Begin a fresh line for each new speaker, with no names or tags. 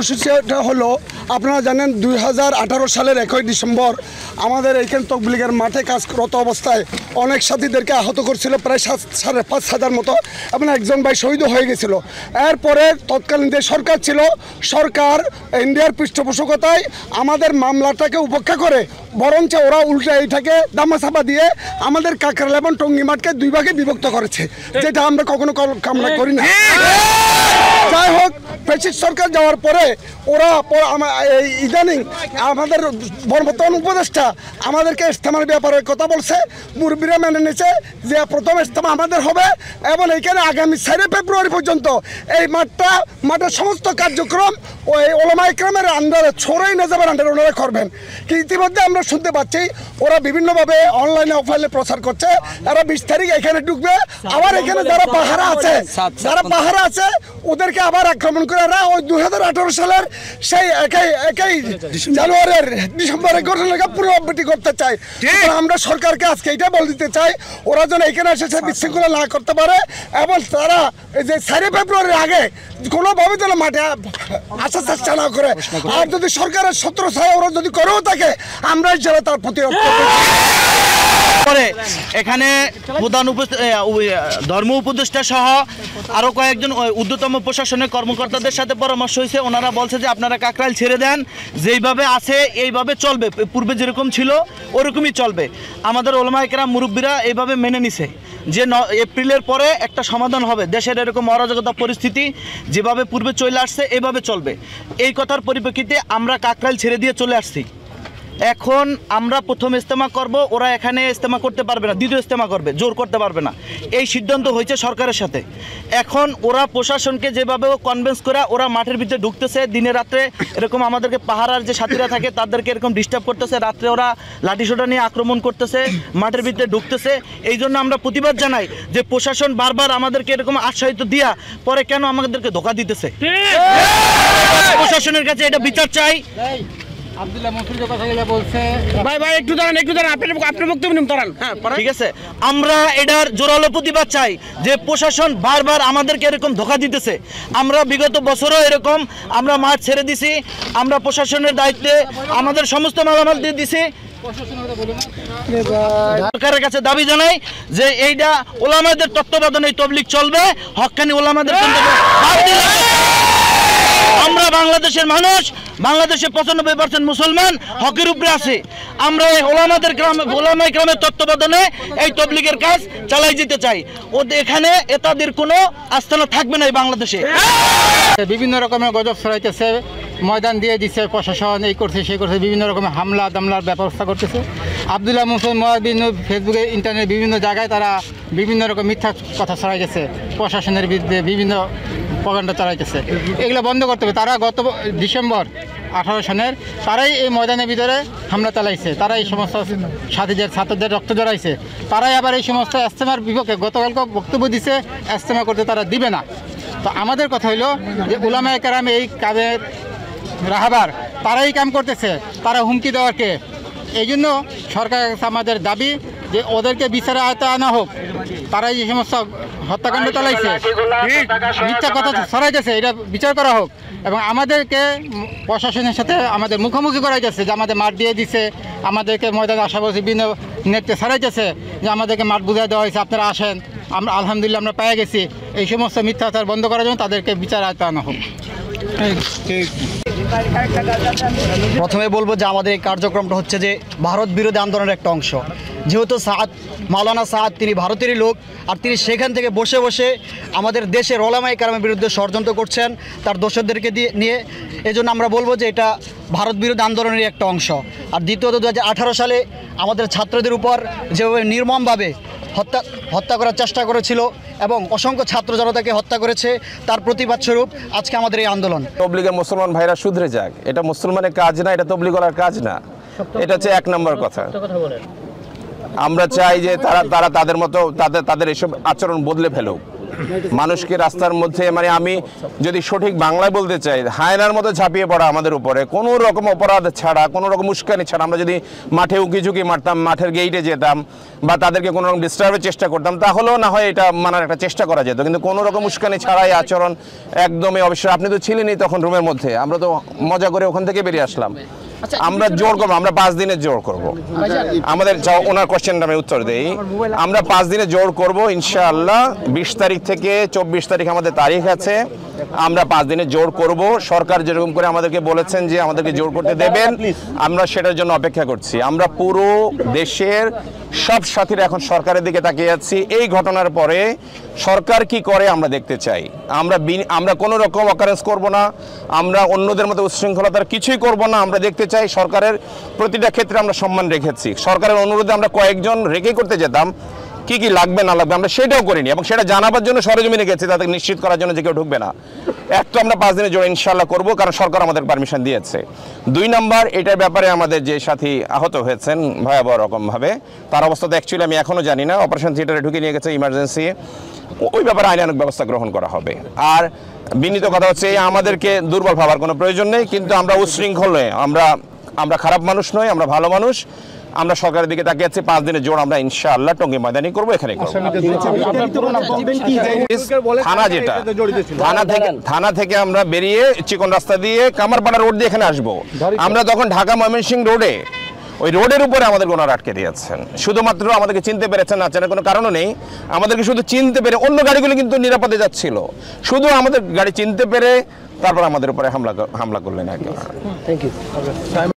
কর্মসূচিটা হলো আপনারা জানেন 2018 সালের 1 ডিসেম্বর আমাদের এইখানে তবলিগের মাঠে কাজরত অবস্থায় অনেক সাথীদেরকে আহত করছিল, প্রায় 5,500 মতো, এবং একজন ভাই শহীদ হয়ে গেছিল। এরপরে তৎকালীন যে সরকার ছিল, সরকার ইন্ডিয়ার পৃষ্ঠপোষকতায় আমাদের মামলাটাকে উপেক্ষা করে বরঞ্চ ওরা উল্টা এইটাকে দামাচাপা দিয়ে আমাদের কাকরাইল এবং টঙ্গী মাঠকে 2 ভাগে বিভক্ত করেছে, যেটা আমরা কখনো কামনা করি না। যাই হোক, ফ্যাসিস্ট সরকার যাওয়ার পরে ওরা ইদানিং আমাদের বর্তমান উপদেষ্টা আমাদেরকে ইজতেমার ব্যাপারে কথা বলছে, মুরব্বীরা মেনে নিয়েছে যে প্রথম ইজতেমা আমাদের হবে এবং এইখানে আগামী 4 ফেব্রুয়ারি পর্যন্ত এই মাঠের সমস্ত কার্যক্রম ওই ওলামা ইকরামের আন্ডারে ছড়াই নিজামের আন্ডারে ওনারা করবেন। কি ইতিমধ্যে আমরা শুনতে পাচ্ছি ওরা বিভিন্নভাবে অনলাইনে অফলাইনে প্রচার করছে, এরা 20 তারিখ এখানে ঢুকবে, আবার এখানে যারা পাহারা আছে ওদেরকে আবার আক্রমণ করে এরা ওই 2018 সালের সেই একই জানুয়ারির ডিসেম্বরে ঘটনাকে পুনরাবৃত্তি করতে চায়। আমরা সরকারকে আজকে এটা বলে দিতে চাই, ওরা যেন এখানে এসে বিশৃঙ্খলা না করতে পারে এবং তারা যে 4 ফেব্রুয়ারির আগে কোনোভাবে যেন মাঠে আসার চেষ্টা না করে। আর যদি সরকারের 17 ছায়া ওরা যদি করেও থাকে, আমরা যারা তার প্রতিরোধ
পরে এখানে প্রধান ধর্ম উপদেষ্টা সহ আরো কয়েকজন ঊর্ধ্বতম প্রশাসনের কর্মকর্তাদের সাথে পরামর্শ হয়েছে। ওনারা বলছে যে আপনারা কাকরাইল ছেড়ে দেন, যেইভাবে আছে এইভাবে চলবে, পূর্বে যেরকম ছিল ওরকমই চলবে। আমাদের ওলামায়ে কেরাম মুরব্বীরা এইভাবে মেনে নিছে যে এপ্রিলের পরে একটা সমাধান হবে, দেশের এরকম অরাজকতা পরিস্থিতি যেভাবে পূর্বে চলে আসছে এভাবে চলবে। এই কথার পরিপ্রেক্ষিতে আমরা কাকরাইল ছেড়ে দিয়ে চলে আসছি। এখন আমরা প্রথম ইজতেমা করব, ওরা এখানে ইজতেমা করতে পারবে না, দ্বিতীয় ইজতেমা করবে, জোর করতে পারবে না, এই সিদ্ধান্ত হয়েছে সরকারের সাথে। এখন ওরা প্রশাসনকে যেভাবে কনভিন্স করে ওরা মাঠের ভিতরে ঢুকতেছে, দিনে রাত্রে এরকম আমাদেরকে পাহারার যে সাথীরা থাকে তাদেরকে এরকম ডিস্টার্ব করতেছে, রাত্রে ওরা লাঠিসোঁটা নিয়ে আক্রমণ করতেছে, মাঠের ভিতরে ঢুকতেছে। এই জন্য আমরা প্রতিবাদ জানাই যে প্রশাসন বারবার আমাদেরকে এরকম আশ্বাসিত দিয়া পরে কেন আমাদেরকে ধোঁকা দিতেছে। প্রশাসনের কাছে এটা বিচার চাই।
আব্দুল্লাহ মনসুর যে কথাগুলো বলছে,
ভাই একটু দাঁড়ান আপনার বক্তব্য নিন দাঁড়ান। হ্যাঁ
ঠিক আছে, আমরা এটার জোরালো প্রতিবাদ চাই যে প্রশাসন বারবার আমাদেরকে এরকম ধোঁকা দিতেছে। আমরা বিগত বছরও এরকম আমরা মাঠ ছেড়ে দিছি, আমরা প্রশাসনের দায়িত্বে আমাদের সমস্ত মালামাল দিয়ে দিছি। সরকারের কাছে দাবি জানাই যে এইটা ওলামাদের তত্ত্বাবধানে তবলিগ চলবে, হক্কানি ওলামাদের। আমরা বাংলাদেশের মানুষ, বাংলাদেশে 95% মুসলমান হকের উপরে আছে। আমরা ওলামাই গ্রামের তত্ত্বাবধানে এই তবলিগের কাজ চালাই যেতে চাই। এখানে এতাদের কোনো আস্থানা থাকবে না এই বাংলাদেশে।
বিভিন্ন রকমের গজব ছড়াইতেছে, ময়দান দিয়ে দিচ্ছে প্রশাসন, এই করছে সেই করছে, বিভিন্ন রকমের হামলা দামলার ব্যবস্থা করতেছে। আব্দুল্লাহ মনসুর বিভিন্ন ফেসবুকে ইন্টারনেট বিভিন্ন জায়গায় তারা বিভিন্ন রকম মিথ্যা কথা ছড়াইতেছে, প্রশাসনের বিরুদ্ধে বিভিন্ন প্রপাগান্ডা চালাইতেছে। এগুলো বন্ধ করতে হবে। তারা গত ডিসেম্বর 18 সনের তারাই এই ময়দানের ভিতরে হামলা চালাইছে, তারা এই সমস্ত সাথীদের ছাত্রদের রক্ত জড়াইছে, তারাই আবার এই সমস্ত ইজতেমার বিপক্ষে গতকালকে বক্তব্য দিছে ইজতেমা করতে তারা দিবে না। তো আমাদের কথা হইল যে উলামায়ে কেরাম এই কাজের রাহাবার, তারাই কাম করতেছে, তারা হুমকি দেওয়ারকে। এই জন্য সরকারের কাছে আমাদের দাবি যে ওদেরকে বিচারে আওতায় আনা হোক। তারাই যে সমস্ত হত্যাকাণ্ড চালাইছে, মিথ্যা কথা ছড়াইতেছে, এটা বিচার করা হোক। এবং আমাদেরকে প্রশাসনের সাথে আমাদের মুখোমুখি করাইতেছে যে আমাদের মাঠ দিয়ে দিছে, আমাদেরকে ময়দানে আসা বলছে, বিভিন্ন নেটে ছড়াইতেছে যে আমাদেরকে মাঠ বুঝাই দেওয়া হয়েছে, আপনারা আসেন, আমরা আলহামদুলিল্লাহ আমরা পেয়ে গেছি। এই সমস্ত মিথ্যাচার বন্ধ করার জন্য তাদেরকে বিচার আওতায় আনা হোক।
প্রথমে বলবো যে আমাদের এই কার্যক্রমটা হচ্ছে যে ভারত বিরোধী আন্দোলনের একটা অংশ। যেহেতু মাওলানা সাদ তিনি ভারতেরই লোক, আর তিনি সেখান থেকে বসে বসে আমাদের দেশের ওলামায়ে কেরামের বিরুদ্ধে ষড়যন্ত্র করছেন তার দোসরদেরকে নিয়ে। এজন্য আমরা বলবো যে এটা ভারত বিরোধী আন্দোলনের একটা অংশ। আর দ্বিতীয়ত 2018 সালে আমাদের ছাত্রদের উপর যেভাবে নির্মমভাবে হত্যা করার চেষ্টা করেছিল এবং অসংখ্য ছাত্র জনতাকে হত্যা করেছে, তার প্রতিবাদ স্বরূপ আজকে আমাদের এই আন্দোলন।
তবলিগের মুসলমান ভাইরা শুধরে যাক, এটা মুসলমানের কাজ না, এটা তবলিগের কাজ না। এটা হচ্ছে 1 নম্বর কথা। আমরা চাই যে তারা তাদের মতো তাদের এসব আচরণ বদলে ফেলুক। মানুষকে রাস্তার মধ্যে, মানে আমি যদি সঠিক বাংলায় বলতে চাই, হায়নার মতো ঝাঁপিয়ে পড়া আমাদের উপরে, কোনো রকম অপরাধ ছাড়া, কোনো রকম উস্কানি ছাড়া। আমরা যদি মাঠে উঁকি মারতাম, মাঠের গেইটে যেতাম বা তাদেরকে কোনো রকম ডিস্টার্বের চেষ্টা করতাম, তাহলেও না হয় এটা মানার একটা চেষ্টা করা যেত, কিন্তু কোনো রকম উস্কানি ছাড়াই আচরণ একদমই। অবশ্যই আপনি তো ছিলেনই তখন রুমের মধ্যে, আমরা তো মজা করে ওখান থেকে বেরিয়ে আসলাম। আমরা জোর করবো, আমরা 5 দিনের জোর করব। আমাদের ওনার কোশ্চেনটা আমি উত্তর দেই, আমরা 5 দিনে জোর করব ইনশাআল্লাহ। 20 তারিখ থেকে 24 তারিখ আমাদের তারিখ আছে, আমরা 5 দিনে জোর করব। সরকার যেরকম করে আমাদেরকে বলেছেন যে আমাদেরকে জোর করতে দেবেন, আমরা সেটার জন্য অপেক্ষা করছি। আমরা পুরো দেশের সব সাথীরা এখন সরকারের দিকে তাকিয়ে আছি। এই ঘটনার পরে সরকার কি করে আমরা দেখতে চাই। আমরা কোনো রকম অকারেন্স করব না, আমরা অন্যদের মতো উচ্ছৃঙ্খলতার কিছুই করব না। আমরা দেখতে চাই সরকারের প্রতিটা ক্ষেত্রে আমরা সম্মান রেখেছি। সরকারের অনুরোধে আমরা কয়েকজন রেখে করতে যেতাম, কি কি লাগবে না লাগবে আমরা সেটাও করিনি, এবং সেটা জানাবার জন্য সরেজমিনে গেছি, তাদের নিশ্চিত করার জন্য যে কেউ ঢুকবে না। এক তো আমরা 5 দিনের জন্য ইনশাআল্লাহ করব, কারণ সরকার আমাদের পারমিশন দিয়েছে। 2 নম্বর, এটার ব্যাপারে আমাদের যে সাথী আহত হয়েছেন ভয়াবহ রকমভাবে, তার অবস্থা তো অ্যাকচুয়ালি আমি এখনও জানি না। অপারেশন থিয়েটারে ঢুকে নিয়ে গেছে ইমার্জেন্সি, ওই ব্যাপারে আইনানুগ ব্যবস্থা গ্রহণ করা হবে। আর বিনীত কথা হচ্ছে, আমাদেরকে দুর্বল ভাবার কোনো প্রয়োজন নেই, কিন্তু আমরা উচ্ছৃঙ্খল নই, আমরা খারাপ মানুষ নই, আমরা ভালো মানুষ। আমরা সরকারের দিকে তাকিয়ে আছি। 5 দিনের জোর আমরা ইনশাআল্লাহ টঙ্গী ময়দানে করবো, এখানে করবো। থানা থেকে আমরা বেরিয়ে চিকন রাস্তা দিয়ে কামারপাড়া রোড দিয়ে এখানে আসবো। আমরা তখন ঢাকা ময়মনসিংহ রোডে, ওই রোডের উপরে আমাদের ওনার আটকে দিয়েছেন। শুধুমাত্র আমাদেরকে চিনতে পেরেছেন না, চেনার কোনো কারণও নেই। আমাদেরকে শুধু চিনতে পেরে, অন্য গাড়িগুলো কিন্তু নিরাপদে যাচ্ছিল, শুধু আমাদের গাড়ি চিনতে পেরে তারপর আমাদের উপরে হামলা করলেন।